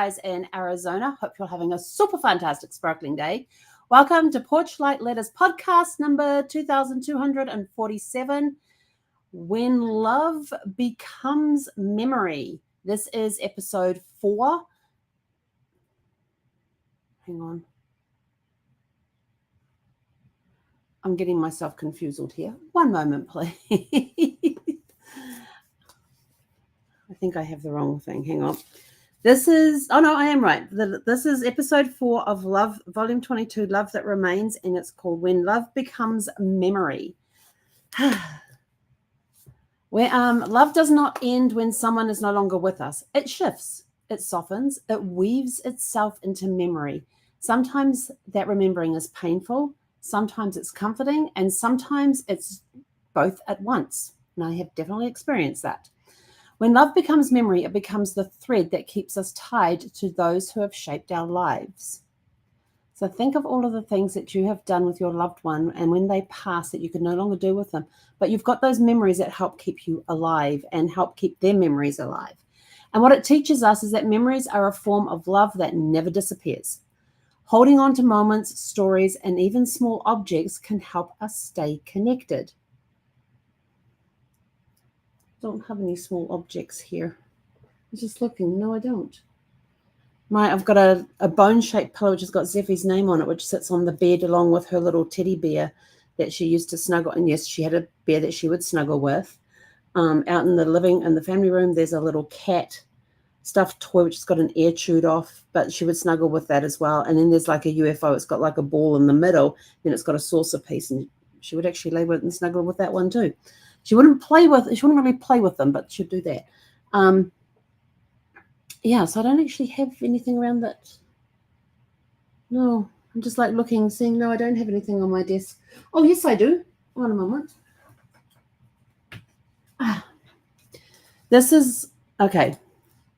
guys in Arizona. Hope you're having a super fantastic sparkling day. Welcome to Porchlight Letters podcast number 2247, When Love Becomes Memory. This is episode 4. Hang on. I'm getting myself confused here. One moment, please. I think I have the wrong thing. Hang on. This is, oh no, I am right. This is episode 4 of Love, volume 22, Love That Remains, and it's called When Love Becomes Memory. Where love does not end when someone is no longer with us. It shifts, it softens, it weaves itself into memory. Sometimes that remembering is painful, sometimes it's comforting, and sometimes it's both at once. And I have definitely experienced that. When love becomes memory, it becomes the thread that keeps us tied to those who have shaped our lives. So think of all of the things that you have done with your loved one, and when they pass that you can no longer do with them, but you've got those memories that help keep you alive and help keep their memories alive. And what it teaches us is that memories are a form of love that never disappears. Holding on to moments, stories, and even small objects can help us stay connected. Don't have any small objects here. I'm just looking. No, I don't. I've got a bone-shaped pillow which has got Zeffie's name on it, which sits on the bed along with her little teddy bear that she used to snuggle. And yes, she had a bear that she would snuggle with. Out in the family room, there's a little cat stuffed toy which has got an ear chewed off, but she would snuggle with that as well. And then there's like a UFO. It's got like a ball in the middle, then it's got a saucer piece, and she would actually lay with it and snuggle with that one too. She wouldn't really play with them, but she'd do that. Yeah, so I don't actually have anything around that. No, I'm just like looking, seeing, no, I don't have anything on my desk. Oh, yes, I do. One moment. This is, okay,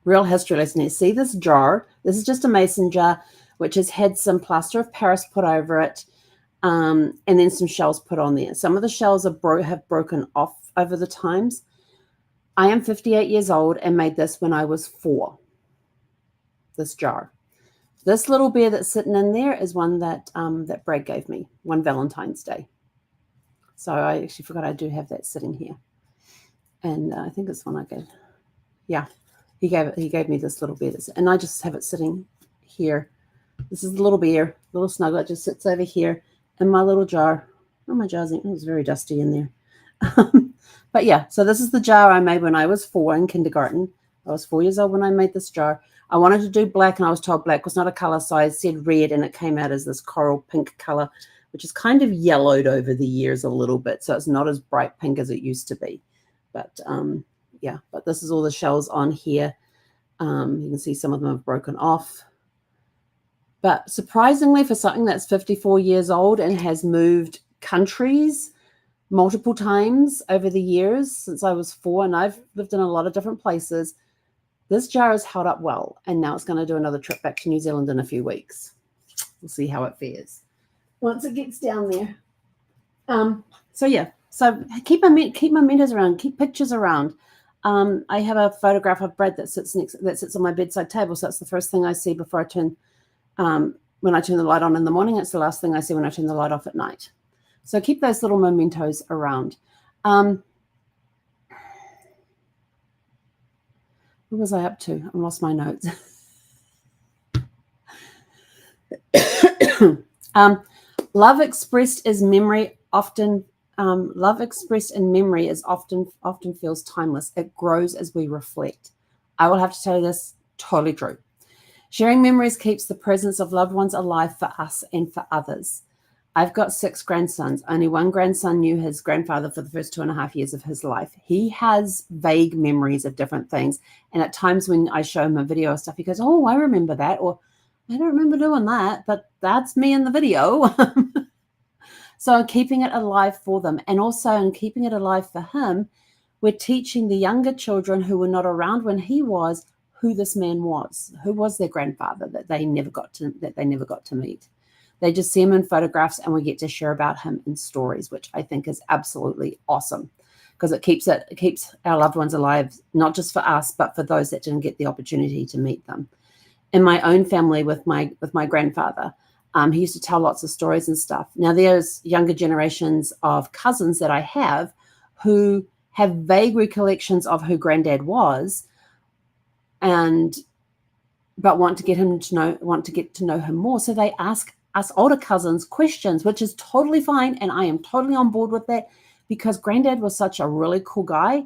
real history lesson here. See this jar? This is just a mason jar, which has had some plaster of Paris put over it. And then some shells put on there. Some of the shells have broken off over the times. I am 58 years old and made this when I was 4. This jar. This little bear that's sitting in there is one that that Brad gave me one Valentine's Day. So I actually forgot I do have that sitting here. And I think it's one I gave. Yeah, he gave me this little bear, and I just have it sitting here. This is the little bear, little snuggle. It just sits over here. In my little jar. Oh, my jar's in. It was very dusty in there. But yeah, so this is the jar I made when I was 4 in kindergarten. I was 4 years old when I made this jar. I wanted to do black, and I was told black was not a color, so I said red, and it came out as this coral pink color, which is kind of yellowed over the years a little bit, so it's not as bright pink as it used to be. But yeah, but this is all the shells on here. You can see some of them have broken off. But surprisingly, for something that's 54 years old and has moved countries multiple times over the years since I was 4, and I've lived in a lot of different places, this jar has held up well. And now it's going to do another trip back to New Zealand in a few weeks. We'll see how it fares once it gets down there. So yeah, so keep mementos around, keep pictures around. I have a photograph of Brad that sits on my bedside table, so that's the first thing I see before I turn. When I turn the light on in the morning, it's the last thing I see when I turn the light off at night. So keep those little mementos around. What was I up to? I lost my notes. Love expressed in memory often feels timeless. It grows as we reflect. I will have to tell you this, totally true. Sharing memories keeps the presence of loved ones alive for us and for others. I've got 6 grandsons. Only one grandson knew his grandfather for the first 2.5 years of his life. He has vague memories of different things. And at times when I show him a video of stuff, he goes, oh, I remember that. Or I don't remember doing that, but that's me in the video. So keeping it alive for them. And also in keeping it alive for him, we're teaching the younger children who were not around when he was, who this man was, who was their grandfather that they never got to meet. They just see him in photographs, and we get to share about him in stories, which I think is absolutely awesome, because it keeps our loved ones alive, not just for us, but for those that didn't get the opportunity to meet them. in my own family with my grandfather. He used to tell lots of stories and stuff. Now there's younger generations of cousins that I have who have vague recollections of who Granddad was, but want to get to know him more. So they ask us older cousins questions, which is totally fine, and I am totally on board with that, because Granddad was such a really cool guy,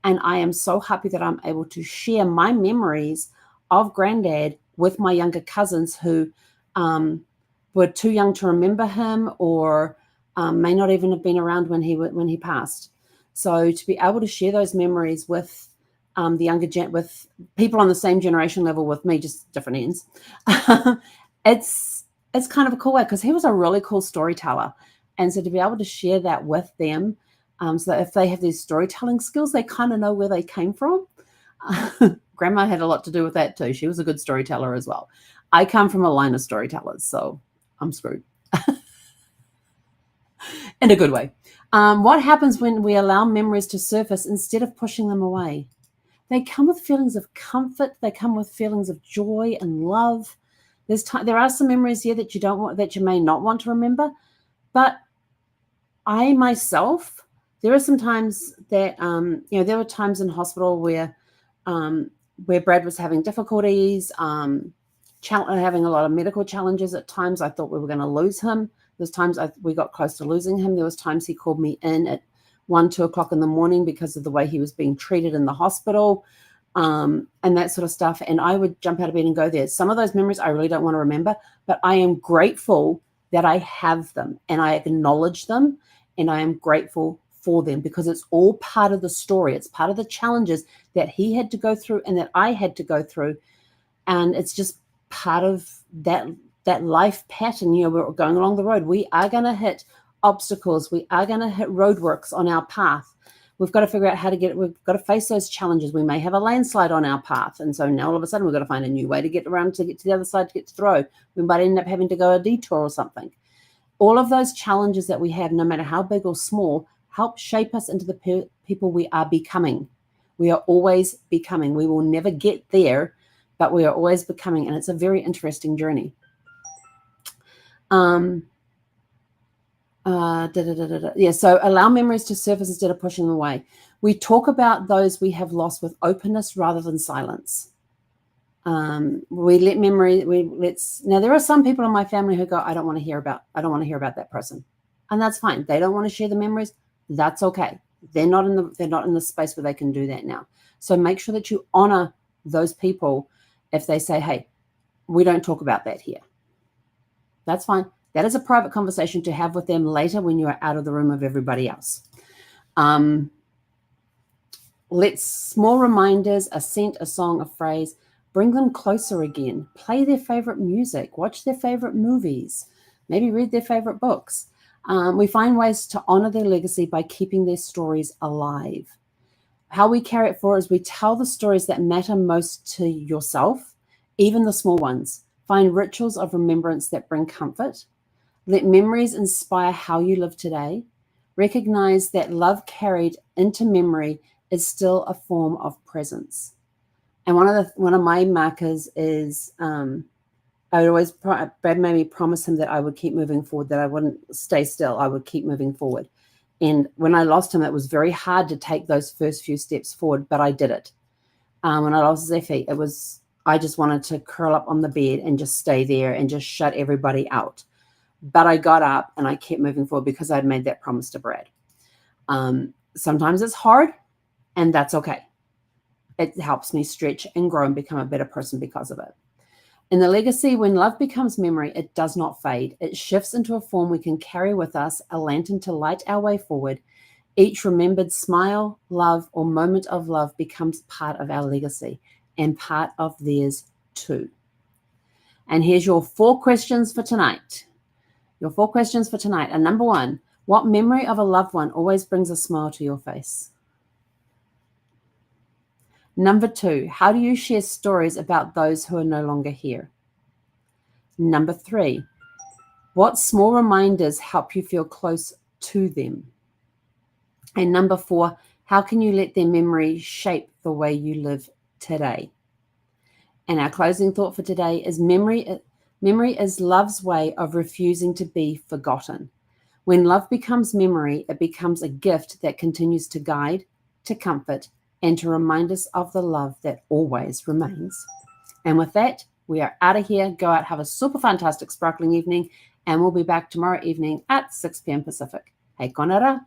and I am so happy that I'm able to share my memories of Granddad with my younger cousins who were too young to remember him, or may not even have been around when he passed. So to be able to share those memories with with people on the same generation level with me, just different ends, it's kind of a cool way, because he was a really cool storyteller, and so to be able to share that with them, so that if they have these storytelling skills, they kind of know where they came from. Grandma had a lot to do with that too. She was a good storyteller as well. I come from a line of storytellers, so I'm screwed in a good way. What happens when we allow memories to surface instead of pushing them away? They come with feelings of comfort. They come with feelings of joy and love. There are some memories here that you may not want to remember, but I myself, there are some times that there were times in hospital where Brad was having difficulties, having a lot of medical challenges. At times I thought we were going to lose him. There's times we got close to losing him. There was times he called me in at 1-2 o'clock in the morning because of the way he was being treated in the hospital, and that sort of stuff. And I would jump out of bed and go there. Some of those memories I really don't want to remember, but I am grateful that I have them, and I acknowledge them, and I am grateful for them, because it's all part of the story. It's part of the challenges that he had to go through and that I had to go through. And it's just part of that life pattern. We're going along the road. We are going to hit obstacles. We are going to hit roadworks on our path. We've got to figure out how to we've got to face those challenges. We may have a landslide on our path. And so now all of a sudden we've got to find a new way to get around, to get to the other side, to get to throw. We might end up having to go a detour or something. All of those challenges that we have, no matter how big or small, help shape us into the people we are becoming. We are always becoming. We will never get there, but we are always becoming. And it's a very interesting journey. Yeah, so allow memories to surface instead of pushing them away. We talk about those we have lost with openness rather than silence. We let now there are some people in my family who go, I don't want to hear about that person. And that's fine. They don't want to share the memories. That's okay. They're not in the space where they can do that now. So make sure that you honor those people if they say, hey, we don't talk about that here. That's fine. That is a private conversation to have with them later when you are out of the room of everybody else. Let small reminders, a scent, a song, a phrase, bring them closer again. Play their favorite music, watch their favorite movies, maybe read their favorite books. We find ways to honor their legacy by keeping their stories alive. How we carry it forward is we tell the stories that matter most to yourself, even the small ones. Find rituals of remembrance that bring comfort. Let memories inspire how you live today. Recognize that love carried into memory is still a form of presence. And one of my markers is Brad made me promise him that I would keep moving forward, that I wouldn't stay still. I would keep moving forward. And when I lost him, it was very hard to take those first few steps forward, but I did it. When I lost Zephy, I just wanted to curl up on the bed and just stay there and just shut everybody out. But I got up and I kept moving forward because I'd made that promise to Brad. Sometimes it's hard, and that's okay. It helps me stretch and grow and become a better person because of it. In the legacy, when love becomes memory, it does not fade. It shifts into a form we can carry with us, a lantern to light our way forward. Each remembered smile, love, or moment of love becomes part of our legacy and part of theirs too. And here's your 4 questions for tonight. Your 4 questions for tonight are: number 1, what memory of a loved one always brings a smile to your face? Number 2, how do you share stories about those who are no longer here? Number 3, what small reminders help you feel close to them? And number 4, how can you let their memory shape the way you live today? And our closing thought for today is memory is love's way of refusing to be forgotten. When love becomes memory, it becomes a gift that continues to guide, to comfort, and to remind us of the love that always remains. And with that, we are out of here. Go out, have a super fantastic, sparkling evening, and we'll be back tomorrow evening at 6 p.m. Pacific. Hei konara.